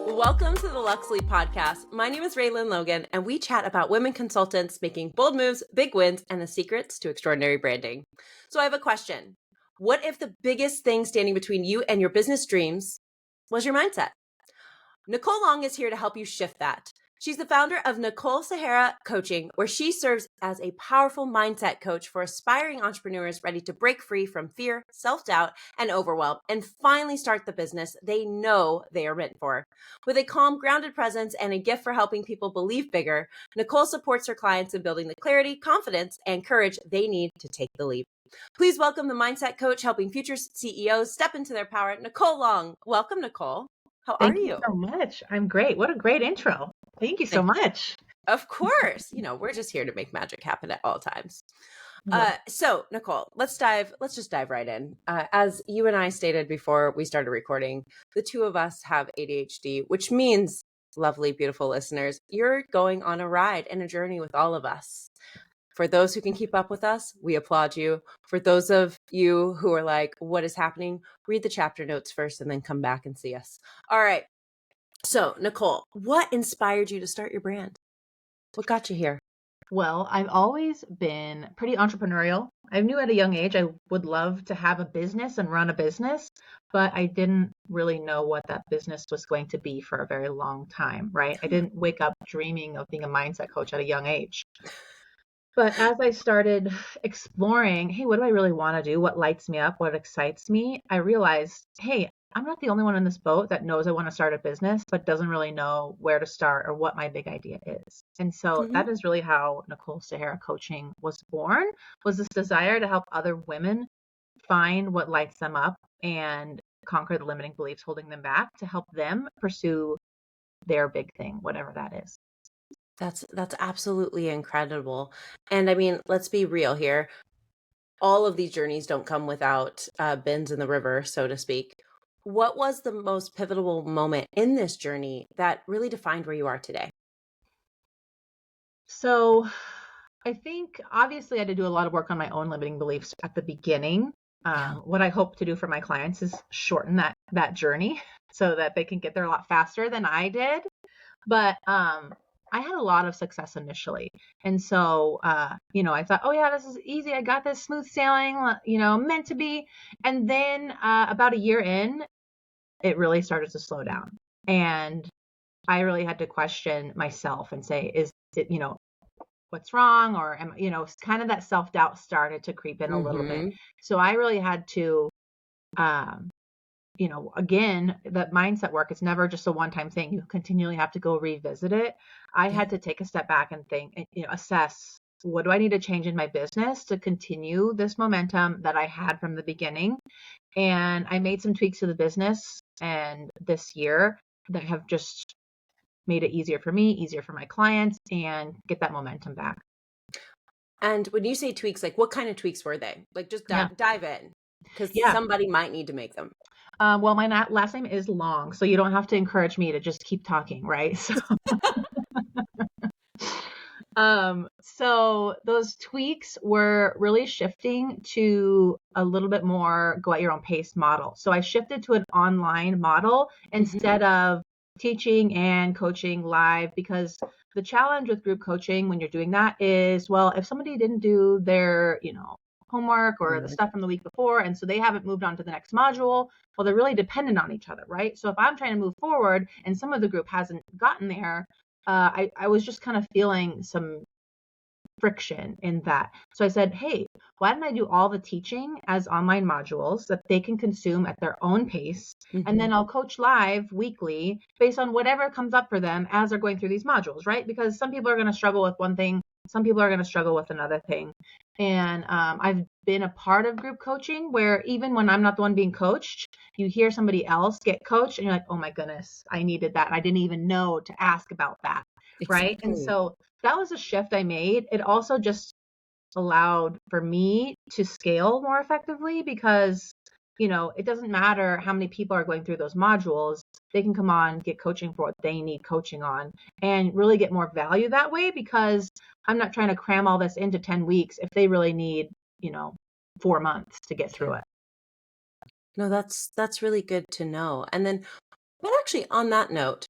Welcome to the Luxe Leap podcast. My name is Reland Logan, and we chat about women consultants making bold moves, big wins, and the secrets to extraordinary branding. So I have a question. What if the biggest thing standing between you and your business dreams was your mindset? Nicole Long is here to help you shift that. She's the founder of Nicole Sahara Coaching, where she serves as a powerful mindset coach for aspiring entrepreneurs ready to break free from fear, self-doubt, and overwhelm, and finally start the business they know they are meant for. With a calm, grounded presence and a gift for helping people believe bigger, Nicole supports her clients in building the clarity, confidence, and courage they need to take the leap. Please welcome the mindset coach helping future CEOs step into their power, Nicole Long. Welcome, Nicole. How are you? Thank you so much. I'm great. What a great intro. Thank you so much. Of course. We're just here to make magic happen at all times. So Nicole, let's just dive right in. As you and I stated before we started recording, the two of us have ADHD, which means, lovely, beautiful listeners, you're going on a ride and a journey with all of us. For those who can keep up with us, we applaud you. For those of you who are like, what is happening? Read the chapter notes first and then come back and see us. All right. So Nicole, what inspired you to start your brand? What got you here? Well, I've always been pretty entrepreneurial. I knew at a young age I would love to have a business and run a business, but I didn't really know what that business was going to be for a very long time, right? I didn't wake up dreaming of being a mindset coach at a young age. But as I started exploring, hey, what do I really want to do? What lights me up? What excites me? I realized, hey, I'm not the only one in this boat that knows I want to start a business, but doesn't really know where to start or what my big idea is. And so that is really how Nicole Sahara Coaching was born, was this desire to help other women find what lights them up and conquer the limiting beliefs holding them back to help them pursue their big thing, whatever that is. That's absolutely incredible. And I mean, let's be real here. All of these journeys don't come without bends in the river, so to speak. What was the most pivotal moment in this journey that really defined where you are today? So I think obviously I had to do a lot of work on my own limiting beliefs at the beginning. What I hope to do for my clients is shorten that journey so that they can get there a lot faster than I did. But I had a lot of success initially. And so, I thought, oh yeah, this is easy. I got this, smooth sailing, meant to be. And then about a year in, it really started to slow down. And I really had to question myself and say, is it, what's wrong? Or kind of that self-doubt started to creep in a little bit. So I really had to, again, that mindset work, it's never just a one-time thing. You continually have to go revisit it. I had to take a step back and think, assess, what do I need to change in my business to continue this momentum that I had from the beginning? And I made some tweaks to the business and this year that have just made it easier for me, easier for my clients, and get that momentum back. And when you say tweaks, like what kind of tweaks were they? Like just dive in, because somebody might need to make them. Well, my last name is Long, so you don't have to encourage me to just keep talking, right? So those tweaks were really shifting to a little bit more go at your own pace model. So I shifted to an online model instead of teaching and coaching live, because the challenge with group coaching when you're doing that is, well, if somebody didn't do their, homework or the stuff from the week before, and so they haven't moved on to the next module, well, they're really dependent on each other, right? So if I'm trying to move forward and some of the group hasn't gotten there, I was just kind of feeling some friction in that. So I said, hey, why don't I do all the teaching as online modules that they can consume at their own pace? And then I'll coach live weekly based on whatever comes up for them as they're going through these modules, right? Because some people are going to struggle with one thing. Some people are going to struggle with another thing. And I've been a part of group coaching where even when I'm not the one being coached, you hear somebody else get coached and you're like, oh my goodness, I needed that. I didn't even know to ask about that. Exactly. Right. And so that was a shift I made. It also just allowed for me to scale more effectively because, it doesn't matter how many people are going through those modules. They can come on, get coaching for what they need coaching on, and really get more value that way, because I'm not trying to cram all this into 10 weeks if they really need, 4 months to get through Yeah. it. No, that's really good to know. And then, but actually on that note,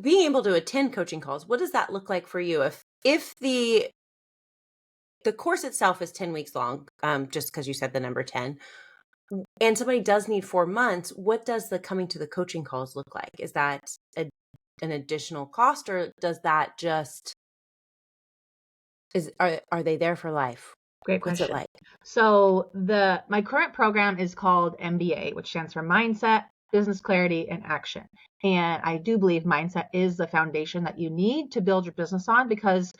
being able to attend coaching calls, what does that look like for you? If the course itself is 10 weeks long, just because you said the number 10, and somebody does need 4 months, what does the coming to the coaching calls look like? Is that an additional cost, or does that just are they there for life? Great What's it question. like? So my current program is called MBA, which stands for Mindset, Business Clarity, and Action. And I do believe mindset is the foundation that you need to build your business on because,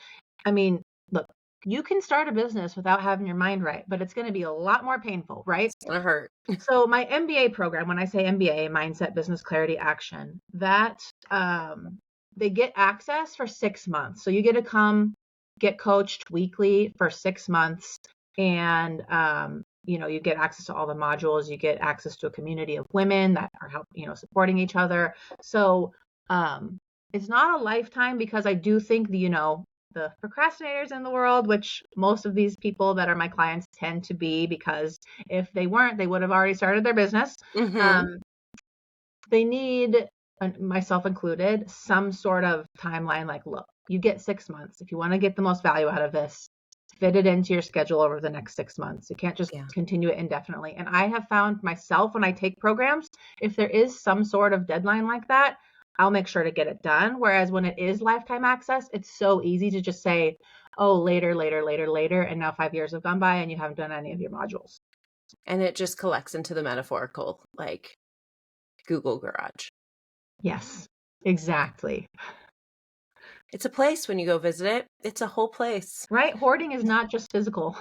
I mean, look, you can start a business without having your mind right, but it's going to be a lot more painful, right? It's gonna hurt. So my MBA program, when I say MBA, Mindset, Business Clarity, Action, that they get access for 6 months. So you get to come get coached weekly for 6 months, and you get access to all the modules. You get access to a community of women that are supporting each other. So it's not a lifetime because I do think the procrastinators in the world, which most of these people that are my clients tend to be, because if they weren't, they would have already started their business. Mm-hmm. They need, myself included, some sort of timeline. Like, look, you get 6 months. If you want to get the most value out of this, fit it into your schedule over the next 6 months. You can't just Yeah. continue it indefinitely. And I have found myself, when I take programs, if there is some sort of deadline like that, I'll make sure to get it done. Whereas when it is lifetime access, it's so easy to just say, oh, later, later, later, later. And now 5 years have gone by and you haven't done any of your modules. And it just collects into the metaphorical, like Google Garage. Yes, exactly. It's a place when you go visit it. It's a whole place. Right? Hoarding is not just physical.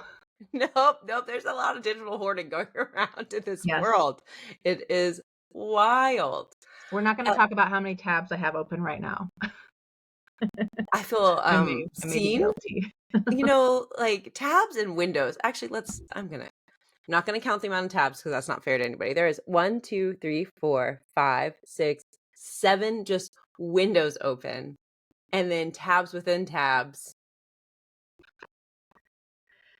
Nope. There's a lot of digital hoarding going around in this Yes. world. It is wild. We're not going to talk about how many tabs I have open right now. I feel I may be seen. guilty. Like tabs and windows. Actually, I'm not gonna count the amount of tabs because that's not fair to anybody. There is 1, 2, 3, 4, 5, 6, 7 just windows open, and then tabs within tabs.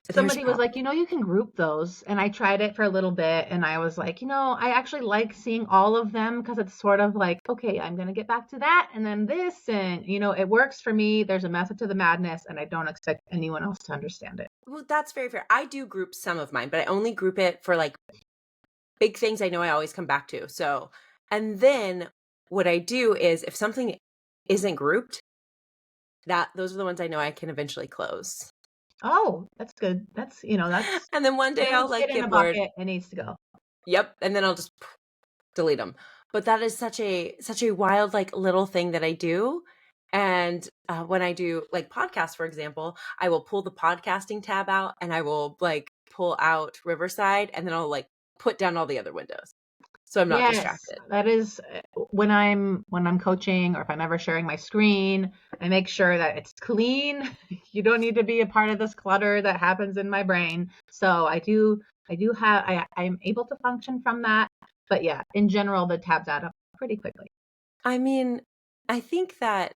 There's Somebody was probably like, you can group those. And I tried it for a little bit and I was like, I actually like seeing all of them because it's sort of like, okay, I'm going to get back to that and then this. And, it works for me. There's a method to the madness and I don't expect anyone else to understand it. well, that's very fair. I do group some of mine, but I only group it for like big things I know I always come back to. So, and then what I do is if something isn't grouped, those are the ones I know I can eventually close. Oh, that's good. That's, And then one day it I'll needs to like get in a get bored. bucket. It needs to go. Yep. And then I'll just delete them. But that is such a wild, like little thing that I do. And when I do like podcasts, for example, I will pull the podcasting tab out and I will like pull out Riverside and then I'll like put down all the other windows. So I'm not Yes, distracted. that is when I'm coaching or if I'm ever sharing my screen, I make sure that it's clean. You don't need to be a part of this clutter that happens in my brain. So I'm able to function from that. But yeah, in general, the tabs add up pretty quickly. I mean, I think that,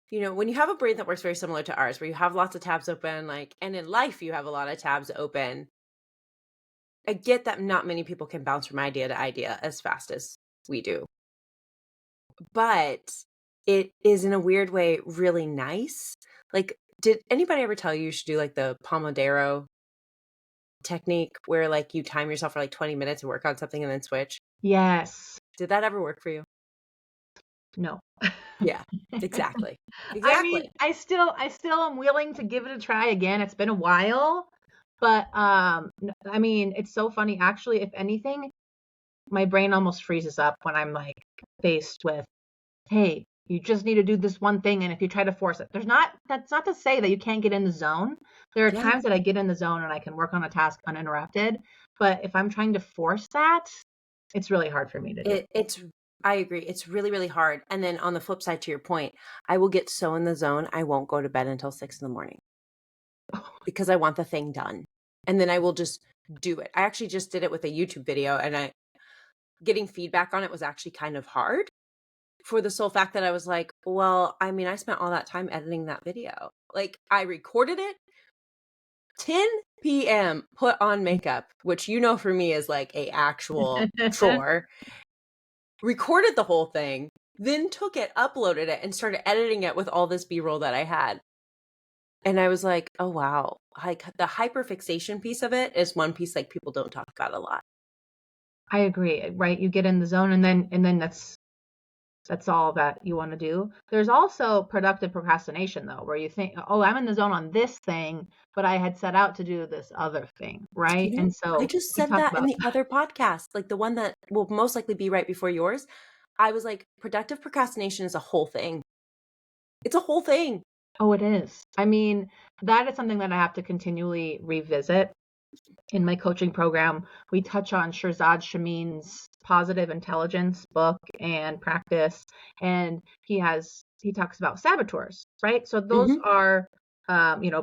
when you have a brain that works very similar to ours, where you have lots of tabs open, like, and in life you have a lot of tabs open, I get that not many people can bounce from idea to idea as fast as we do. But it is in a weird way really nice. Like, did anybody ever tell you should do like the Pomodoro technique where like you time yourself for like 20 minutes and work on something and then switch? Yes. Did that ever work for you? No. Yeah, exactly. I mean, Exactly. I still am willing to give it a try again. It's been a while, but I mean, it's so funny actually. If anything, my brain almost freezes up when I'm like faced with, hey, you just need to do this one thing. And if you try to force it, that's not to say that you can't get in the zone. There are Yeah. times that I get in the zone and I can work on a task uninterrupted. But if I'm trying to force that, it's really hard for me to do. I agree. It's really, really hard. And then on the flip side, to your point, I will get so in the zone, I won't go to bed until 6 in the morning because I want the thing done. And then I will just do it. I actually just did it with a YouTube video and getting feedback on it was actually kind of hard for the sole fact that I was like, well, I mean, I spent all that time editing that video. Like I recorded it, 10 p.m., put on makeup, which for me is like a actual chore, recorded the whole thing, then took it, uploaded it, and started editing it with all this B-roll that I had. And I was like, oh, wow. Like the hyperfixation piece of it is one piece like people don't talk about a lot. I agree, right? You get in the zone and then that's all that you want to do. There's also productive procrastination though, where you think, oh, I'm in the zone on this thing, but I had set out to do this other thing, right? And I so just we said talk that in about the other podcast, like the one that will most likely be right before yours. I was like, productive procrastination is a whole thing. It's a whole thing. Oh, it is. I mean, that is something that I have to continually revisit. In my coaching program, we touch on Shirzad Shamin's Positive Intelligence book and practice, and he talks about saboteurs, right? So those Mm-hmm. are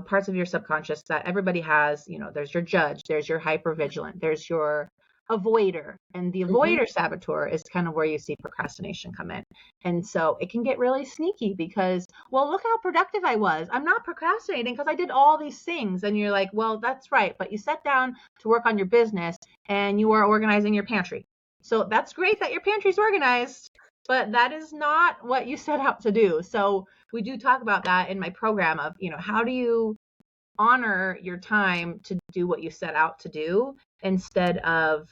parts of your subconscious that everybody has. There's your judge, there's your hypervigilant, there's your avoider, and the Mm-hmm. avoider saboteur is kind of where you see procrastination come in. And so it can get really sneaky because, well, look how productive I was. I'm not procrastinating because I did all these things. And you're like, well, that's right, but you sat down to work on your business and you are organizing your pantry. So that's great that your pantry's organized, but that is not what you set out to do. So we do talk about that in my program of, how do you honor your time to do what you set out to do instead of,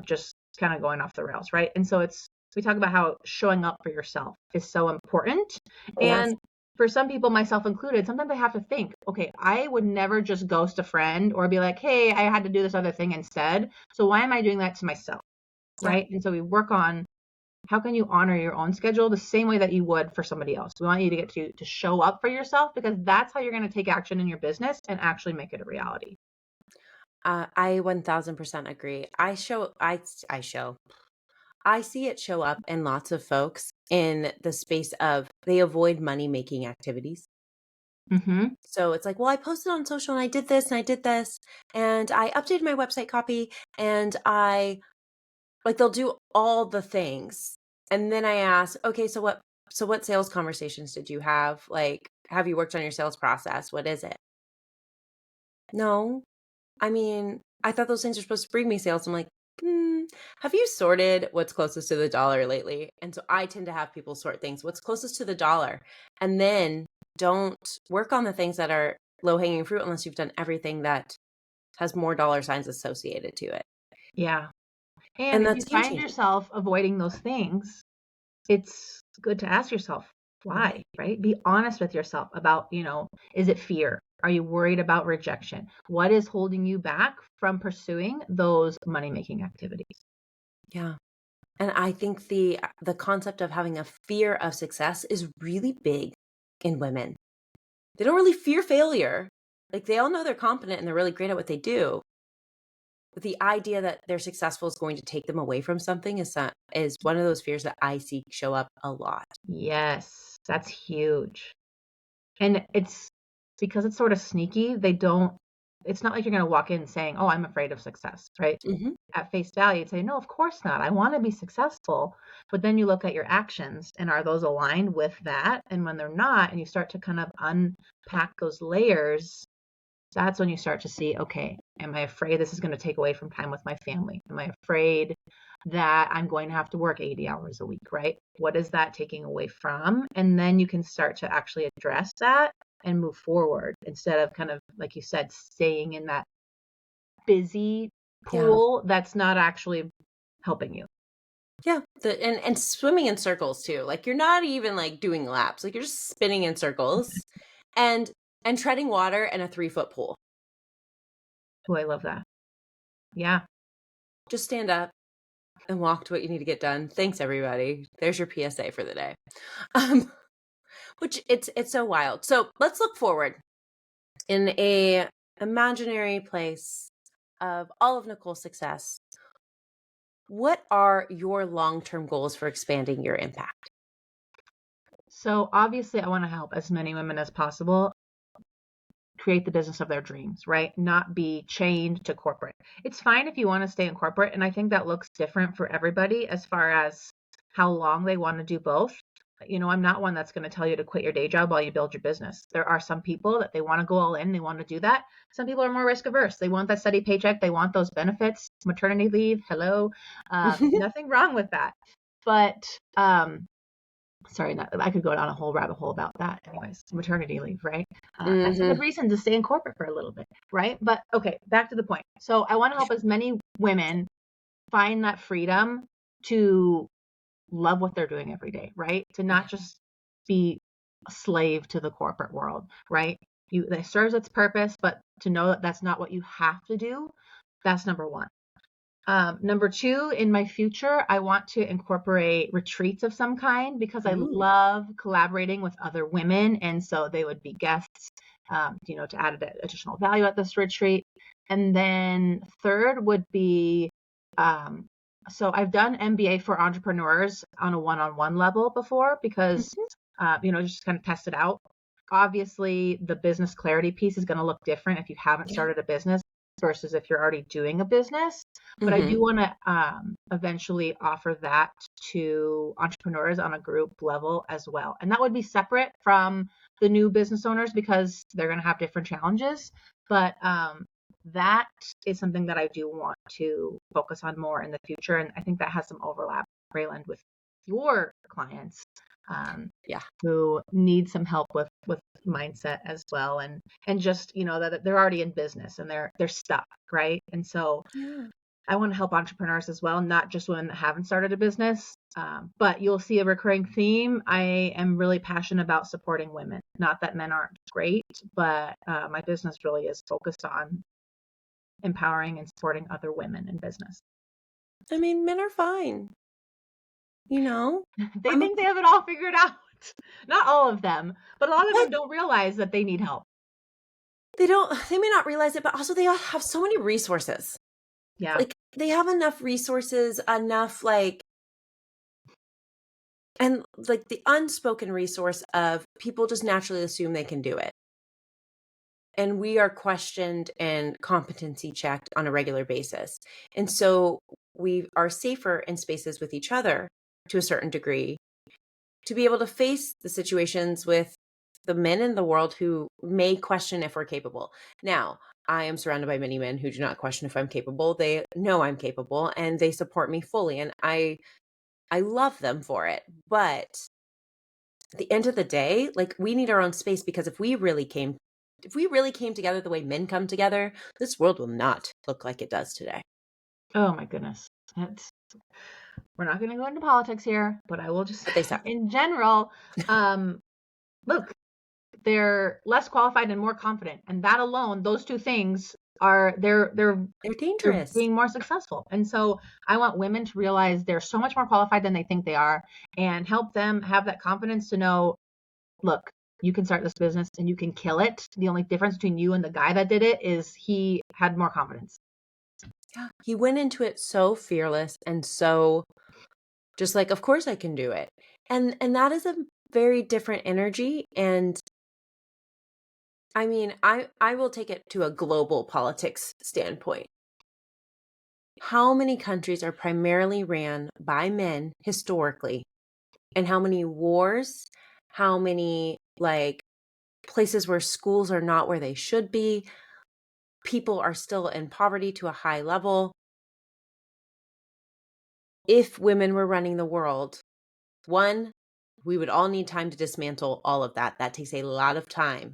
just kind of going off the rails, right? And so we talk about how showing up for yourself is so important. Yes. And for some people, myself included, sometimes I have to think, okay, I would never just ghost a friend or be like, hey, I had to do this other thing instead. So why am I doing that to myself? Yeah. Right. And so we work on how can you honor your own schedule the same way that you would for somebody else. We want you to get to show up for yourself because that's how you're going to take action in your business and actually make it a reality. I 1000% agree. I see it show up in lots of folks in the space of they avoid money making activities. Mm-hmm. So it's like, well, I posted on social and I did this and I did this and I updated my website copy and they'll do all the things. And then I ask, okay, so what sales conversations did you have? Like, have you worked on your sales process? What is it? No. I mean, I thought those things are supposed to bring me sales. I'm like, have you sorted what's closest to the dollar lately? And so I tend to have people sort things, what's closest to the dollar, and then don't work on the things that are low hanging fruit unless you've done everything that has more dollar signs associated to it. Yeah. And And if you that's game find changing. yourself avoiding those things, it's good to ask yourself why, right? Be honest with yourself about, is it fear? Are you worried about rejection? What is holding you back from pursuing those money-making activities? Yeah. And I think the concept of having a fear of success is really big in women. They don't really fear failure. Like they all know they're competent and they're really great at what they do. But the idea that they're successful is going to take them away from something is one of those fears that I see show up a lot. Yes, that's huge. And it's because it's sort of sneaky, it's not like you're going to walk in saying, oh, I'm afraid of success, right? Mm-hmm. At face value, you'd say, no, of course not. I want to be successful. But then you look at your actions and are those aligned with that? And when they're not, and you start to kind of unpack those layers, that's when you start to see, okay, am I afraid this is going to take away from time with my family? Am I afraid that I'm going to have to work 80 hours a week, right? What is that taking away from? And then you can start to actually address that and move forward instead of kind of, like you said, staying in that busy Yeah. pool that's not actually helping you. Yeah. And swimming in circles too. Like you're not even like doing laps. Like you're just spinning in circles and treading water in a 3-foot pool. Oh, I love that. Yeah. Just stand up and walk to what you need to get done. Thanks everybody. There's your PSA for the day. Which it's so wild. So let's look forward in a imaginary place of all of Nicole's success. What are your long-term goals for expanding your impact? So obviously, I want to help as many women as possible create the business of their dreams, right? Not be chained to corporate. It's fine if you want to stay in corporate. And I think that looks different for everybody as far as how long they want to do both. I'm not one that's going to tell you to quit your day job while you build your business. There are some people that they want to go all in, they want to do that. Some people are more risk averse. They want that steady paycheck. They want those benefits, maternity leave. Hello. Nothing wrong with that. But sorry, I could go down a whole rabbit hole about that. Anyways, maternity leave, right? That's a good reason to stay in corporate for a little bit, right? But okay, back to the point. So I want to help as many women find that freedom to love what they're doing every day, right? To not just be a slave to the corporate world, right? That serves its purpose, but to know that that's not what you have to do. That's number one. Number two, in my future, I want to incorporate retreats of some kind because I love collaborating with other women. And so they would be guests, to add additional value at this retreat. And then third would be, so I've done MBA for entrepreneurs on a one-on-one level before because, just kind of test it out. Obviously, the business clarity piece is going to look different if you haven't started a business versus if you're already doing a business. But I do want to eventually offer that to entrepreneurs on a group level as well. And that would be separate from the new business owners because they're going to have different challenges. But that is something that I do want to focus on more in the future. And I think that has some overlap, Reland, with your clients who need some help with mindset as well. And just, that they're already in business and they're stuck, right? And so I want to help entrepreneurs as well, not just women that haven't started a business. But you'll see a recurring theme. I am really passionate about supporting women. Not that men aren't great, but my business really is focused on empowering and supporting other women in business. I mean, men are fine. They think they have it all figured out. Not all of them, but a lot of them don't realize that they need help. They may not realize it, but also they all have so many resources. Yeah. Like they have enough resources, and the unspoken resource of people just naturally assume they can do it. And we are questioned and competency checked on a regular basis. And so we are safer in spaces with each other to a certain degree to be able to face the situations with the men in the world who may question if we're capable. Now, I am surrounded by many men who do not question if I'm capable. They know I'm capable and they support me fully. And I love them for it. But at the end of the day, we need our own space because if we really came together the way men come together, this world will not look like it does today. Oh my goodness. We're not going to go into politics here, but I will just say in general, look, they're less qualified and more confident. And that alone, those two things they're dangerous. They're being more successful. And so I want women to realize they're so much more qualified than they think they are and help them have that confidence to know, look, you can start this business and you can kill it. The only difference between you and the guy that did it is he had more confidence. Yeah. He went into it so fearless and so just of course I can do it. And that is a very different energy. And I mean, I will take it to a global politics standpoint. How many countries are primarily ran by men historically? And how many wars, how many places where schools are not where they should be, people are still in poverty to a high level. If women were running the world, one, we would all need time to dismantle all of that. That takes a lot of time.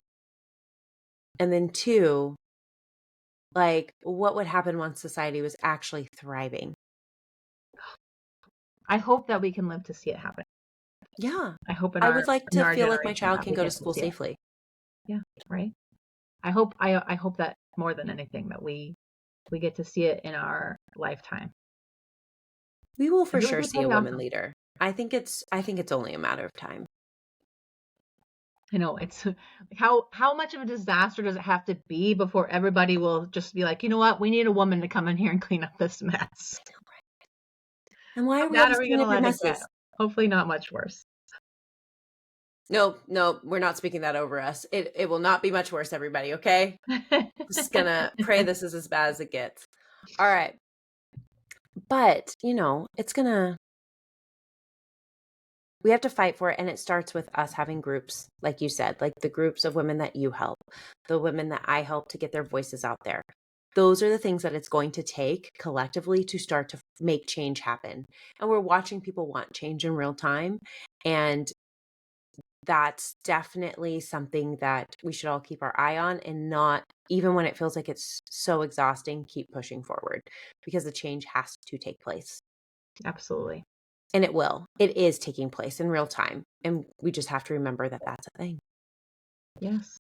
And then two, what would happen once society was actually thriving? I hope that we can live to see it happen. Yeah. I hope I would like to feel like my child can go to school safely. Yeah, right. I hope that more than anything that we get to see it in our lifetime. We will for sure see a woman leader. I think it's only a matter of time. I know, it's how much of a disaster does it have to be before everybody will just be like, you know what, we need a woman to come in here and clean up this mess. And why are we going to let it get? Hopefully not much worse. No, we're not speaking that over us. It will not be much worse, everybody, okay? Just gonna pray this is as bad as it gets. All right. But, it's gonna We have to fight for it. And it starts with us having groups, like you said, like the groups of women that you help, the women that I help to get their voices out there. Those are the things that it's going to take collectively to start to make change happen. And we're watching people want change in real time. And that's definitely something that we should all keep our eye on, and not, even when it feels like it's so exhausting, keep pushing forward, because the change has to take place. Absolutely. And it will. It is taking place in real time. And we just have to remember that that's a thing. Yes.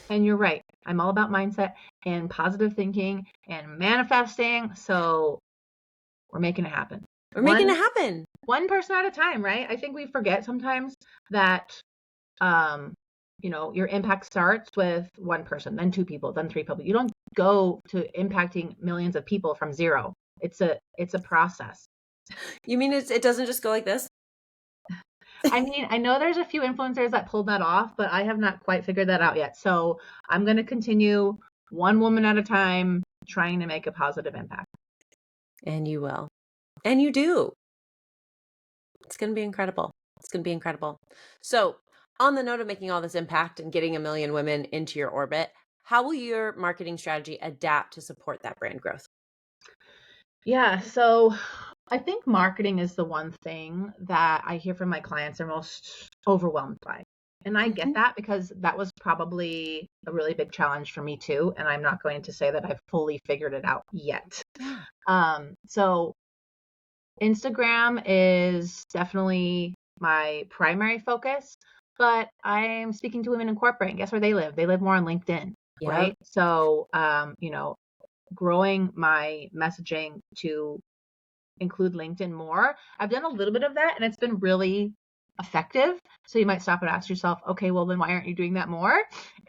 And you're right. I'm all about mindset and positive thinking and manifesting. So we're making it happen. We're making it happen. One person at a time, right? I think we forget sometimes that, your impact starts with one person, then two people, then three people. You don't go to impacting millions of people from zero. It's a process. You mean it doesn't just go like this? I mean, I know there's a few influencers that pulled that off, but I have not quite figured that out yet. So I'm going to continue one woman at a time, trying to make a positive impact. And you will. And you do. It's going to be incredible. It's going to be incredible. So, on the note of making all this impact and getting 1 million women into your orbit, how will your marketing strategy adapt to support that brand growth? Yeah, so I think marketing is the one thing that I hear from my clients are most overwhelmed by. And I get that, because that was probably a really big challenge for me too. And I'm not going to say that I've fully figured it out yet. So Instagram is definitely my primary focus, but I'm speaking to women in corporate, and guess where they live? They live more on LinkedIn, right? So, growing my messaging to include LinkedIn more. I've done a little bit of that, and it's been really effective. So you might stop and ask yourself, okay, well then why aren't you doing that more?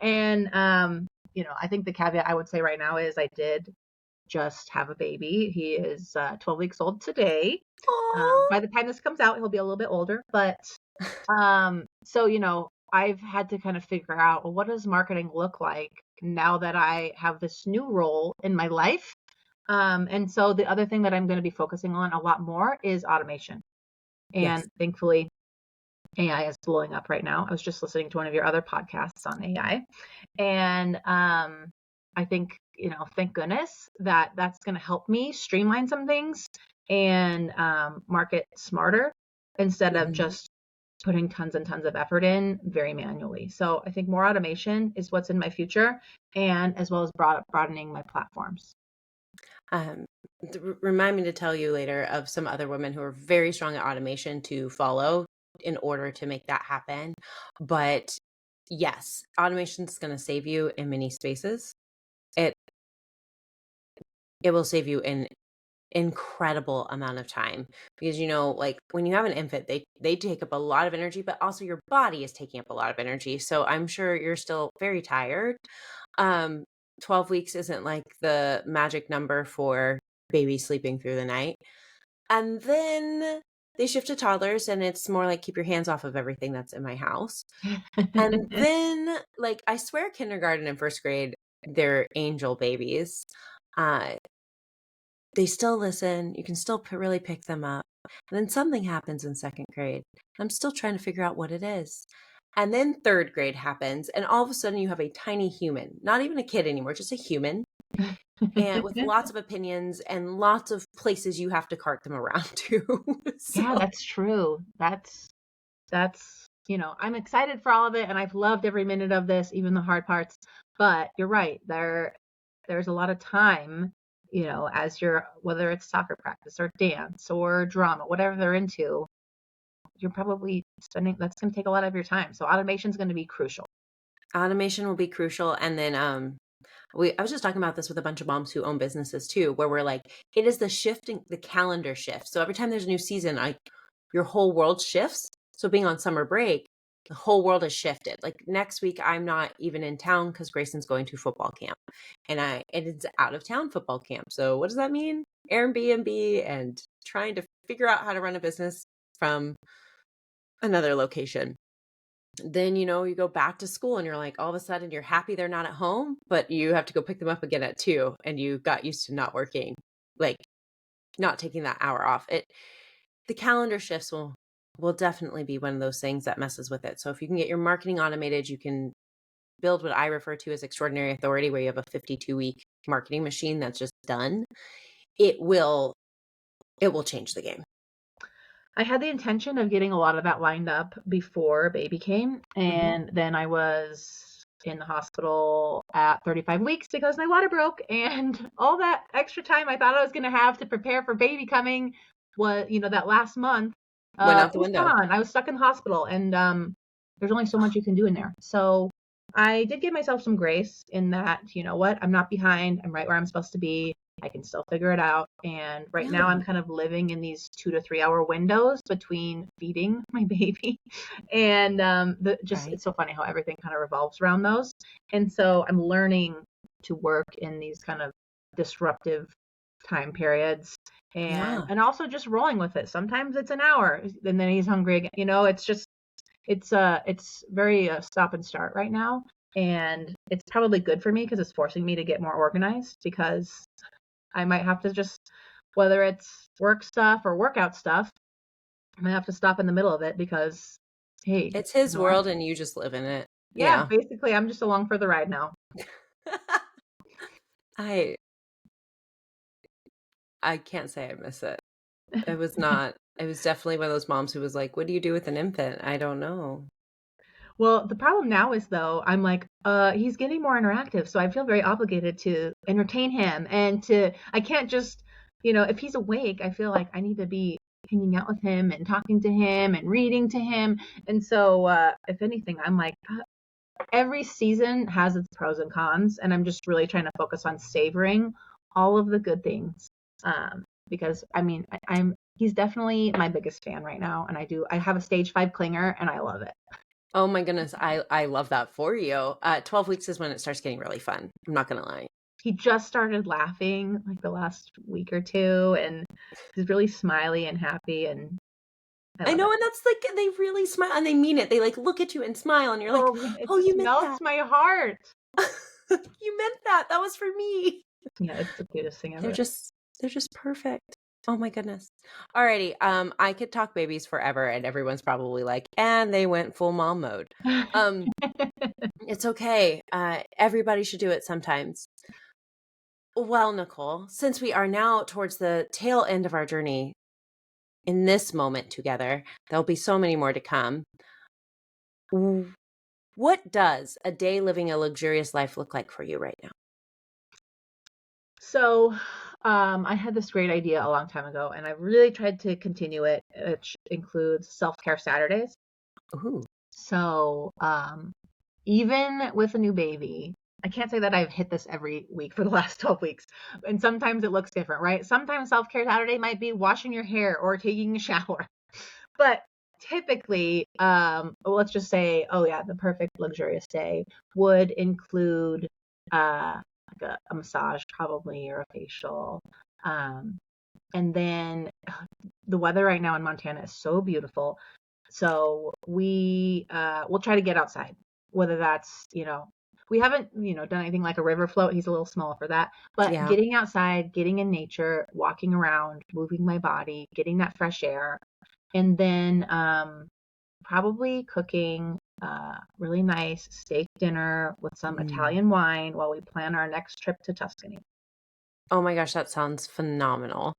And, I think the caveat I would say right now is I did just have a baby. He is 12 weeks old today. By the time this comes out, he'll be a little bit older, but so I've had to kind of figure out, well, what does marketing look like now that I have this new role in my life? And so the other thing that I'm going to be focusing on a lot more is automation. And thankfully, AI is blowing up right now. I was just listening to one of your other podcasts on AI. And I think, thank goodness that that's going to help me streamline some things and market smarter instead of just putting tons and tons of effort in very manually. So I think more automation is what's in my future, and as well as broadening my platforms. Remind me to tell you later of some other women who are very strong at automation to follow in order to make that happen. But yes, automation is going to save you in many spaces. It will save you an incredible amount of time, because like when you have an infant, they take up a lot of energy, but also your body is taking up a lot of energy. So I'm sure you're still very tired. 12 weeks isn't like the magic number for baby sleeping through the night. And then they shift to toddlers, and it's more like keep your hands off of everything that's in my house. And then, like, I swear kindergarten and first grade, they're angel babies. They still listen. You can still really pick them up. And then something happens in second grade. I'm still trying to figure out what it is. And then third grade happens, and all of a sudden you have a tiny human, not even a kid anymore, just a human, and with lots of opinions and lots of places you have to cart them around to. Yeah, that's true. That's I'm excited for all of it, and I've loved every minute of this, even the hard parts. But you're right, there's a lot of time, as whether it's soccer practice or dance or drama, whatever they're into, you're probably that's going to take a lot of your time. So automation is going to be crucial. Automation will be crucial. And then I was just talking about this with a bunch of moms who own businesses too, where we're like, it is the calendar shift. So every time there's a new season, your whole world shifts. So being on summer break, the whole world has shifted. Like next week, I'm not even in town because Grayson's going to football camp, and it's out of town football camp. So what does that mean? Airbnb and trying to figure out how to run a business from another location. Then, you go back to school and you're like, all of a sudden you're happy they're not at home, but you have to go pick them up again at 2, and you got used to not working, like not taking that hour off. The calendar shifts will will definitely be one of those things that messes with it. So if you can get your marketing automated, you can build what I refer to as extraordinary authority, where you have a 52-week marketing machine that's just done. It will change the game. I had the intention of getting a lot of that lined up before baby came. And then I was in the hospital at 35 weeks because my water broke, and all that extra time I thought I was going to have to prepare for baby coming was, that last month, Went out it the was window. gone. I was stuck in the hospital, and there's only so much you can do in there. So I did give myself some grace in that, you know what, I'm not behind. I'm right where I'm supposed to be. I can still figure it out. And right now I'm kind of living in these 2 to 3 hour windows between feeding my baby and it's so funny how everything kind of revolves around those. And so I'm learning to work in these kind of disruptive time periods, and also just rolling with it. Sometimes it's an hour and then he's hungry again. It's very stop and start right now. And it's probably good for me because it's forcing me to get more organized, because I might have to just, whether it's work stuff or workout stuff, I might have to stop in the middle of it because, hey, it's his world and you just live in it. Yeah, basically I'm just along for the ride now. I can't say I miss it. It was definitely one of those moms who was like, what do you do with an infant? I don't know. Well, the problem now is, though, I'm like, he's getting more interactive, so I feel very obligated to entertain him, and I can't just, if he's awake, I feel like I need to be hanging out with him and talking to him and reading to him. And so, if anything, I'm like, every season has its pros and cons, and I'm just really trying to focus on savoring all of the good things. Because I mean, he's definitely my biggest fan right now, and I have a stage 5 clinger, and I love it. Oh my goodness. I love that for you. 12 weeks is when it starts getting really fun. I'm not going to lie. He just started laughing like the last week or two, and he's really smiley and happy, and I know. And that's like, they really smile and they mean it. They like look at you and smile, and you're like, oh, you meant melts that. my heart. You meant that. That was for me. Yeah, it's the cutest thing ever. They're just perfect. Oh my goodness. Alrighty. I could talk babies forever, and everyone's probably like, and they went full mom mode. It's okay. Everybody should do it sometimes. Well, Nicole, since we are now towards the tail end of our journey in this moment together, there'll be so many more to come. What does a day living a luxurious life look like for you right now? So, I had this great idea a long time ago, and I really tried to continue it, which includes self-care Saturdays. Ooh. So, even with a new baby, I can't say that I've hit this every week for the last 12 weeks. And sometimes it looks different, right? Sometimes self-care Saturday might be washing your hair or taking a shower. But typically, let's just say, the perfect luxurious day would include like a massage probably, or a facial. And then the weather right now in Montana is so beautiful. So we'll try to get outside, whether that's, we haven't, done anything like a river float. He's a little small for that, but getting outside, getting in nature, walking around, moving my body, getting that fresh air, and then probably cooking really nice steak dinner with some Italian wine while we plan our next trip to Tuscany. Oh my gosh, that sounds phenomenal.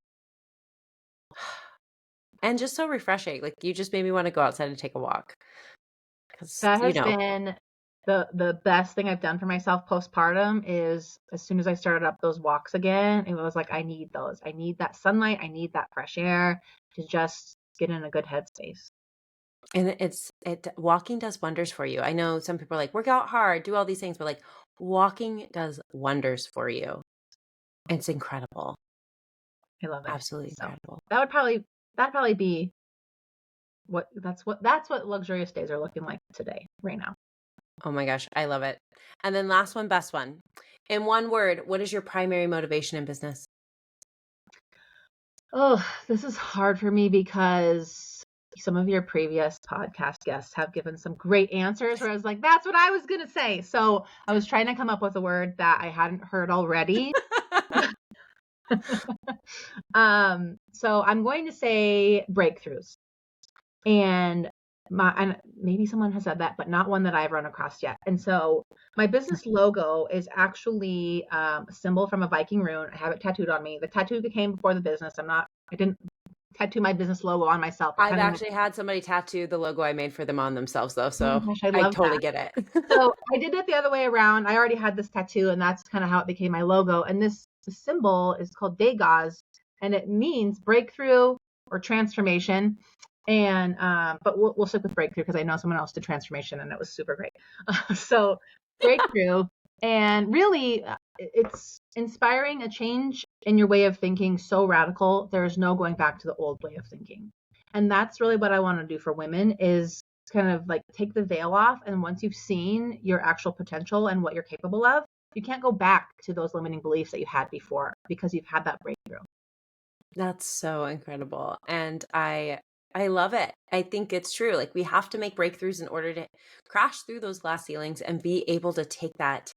And just so refreshing. Like, you just made me want to go outside and take a walk. That has been the best thing I've done for myself postpartum. Is as soon as I started up those walks again, it was like, I need those. I need that sunlight. I need that fresh air to just get in a good headspace. And walking does wonders for you. I know some people are like, work out hard, do all these things, but like, walking does wonders for you. It's incredible. I love it. Absolutely incredible. That'd probably be that's what luxurious days are looking like today, right now. Oh my gosh, I love it. And then last one, best one. In one word, what is your primary motivation in business? Oh, this is hard for me because some of your previous podcast guests have given some great answers where I was like, that's what I was going to say. So I was trying to come up with a word that I hadn't heard already. So I'm going to say breakthroughs. And maybe someone has said that, but not one that I've run across yet. And so my business logo is actually a symbol from a Viking rune. I have it tattooed on me. The tattoo came before the business. I didn't tattoo my business logo on myself. I've actually had somebody tattoo the logo I made for them on themselves though. Oh my So gosh, I I love totally that. get it. So I did it the other way around. I already had this tattoo, and that's kind of how it became my logo. And this symbol is called Degas, and it means breakthrough or transformation. And but we'll stick with breakthrough because I know someone else did transformation, and it was super great. So breakthrough, and really, it's inspiring a change in your way of thinking so radical. There is no going back to the old way of thinking, and that's really what I want to do for women is kind of like take the veil off. And once you've seen your actual potential and what you're capable of, you can't go back to those limiting beliefs that you had before because you've had that breakthrough. That's so incredible. And I love it. I think it's true. Like we have to make breakthroughs in order to crash through those glass ceilings and be able to take that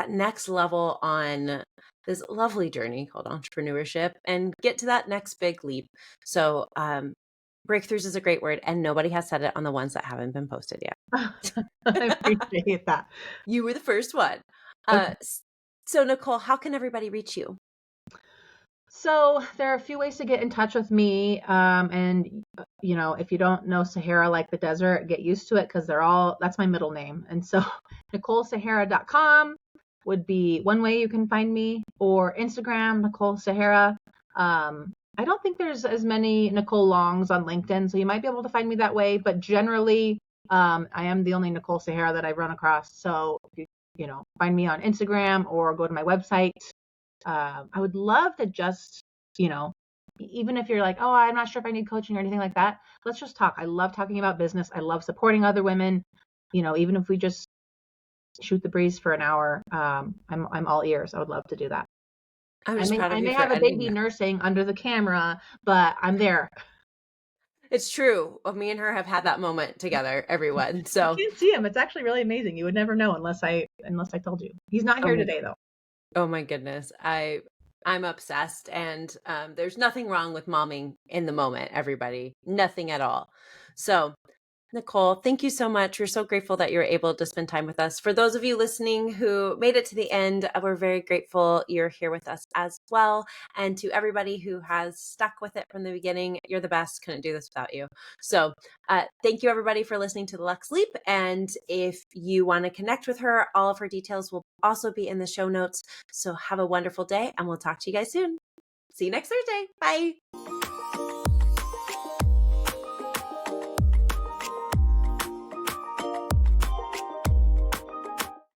next level on this lovely journey called entrepreneurship and get to that next big leap. So breakthroughs is a great word, and nobody has said it on the ones that haven't been posted yet. I appreciate that. You were the first one. Okay. So Nicole, how can everybody reach you? So there are a few ways to get in touch with me. And if you don't know Sahara like the desert, get used to it because that's my middle name. And so NicoleSahara.com would be one way you can find me, or Instagram, Nicole Sahara. I don't think there's as many Nicole Longs on LinkedIn, so you might be able to find me that way. But generally, I am the only Nicole Sahara that I've run across. So if you find me on Instagram or go to my website. I would love to just, even if you're like, oh, I'm not sure if I need coaching or anything like that, let's just talk. I love talking about business. I love supporting other women. Even if we just shoot the breeze for an hour, I'm all ears. I would love to do that. I'm just proud of I you may for have a editing baby that. nursing under the camera, but I'm there. It's true. Me and her have had that moment together, everyone. You So, can't see him. It's actually really amazing. You would never know unless I told you. He's not oh here my, today though. oh my goodness. I'm obsessed, and there's nothing wrong with momming in the moment, everybody. Nothing at all. So, Nicole, thank you so much. We're so grateful that you're able to spend time with us. For those of you listening who made it to the end, we're very grateful you're here with us as well. And to everybody who has stuck with it from the beginning, you're the best. Couldn't do this without you. So thank you, everybody, for listening to the Luxe Leap. And if you want to connect with her, all of her details will also be in the show notes. So have a wonderful day, and we'll talk to you guys soon. See you next Thursday. Bye.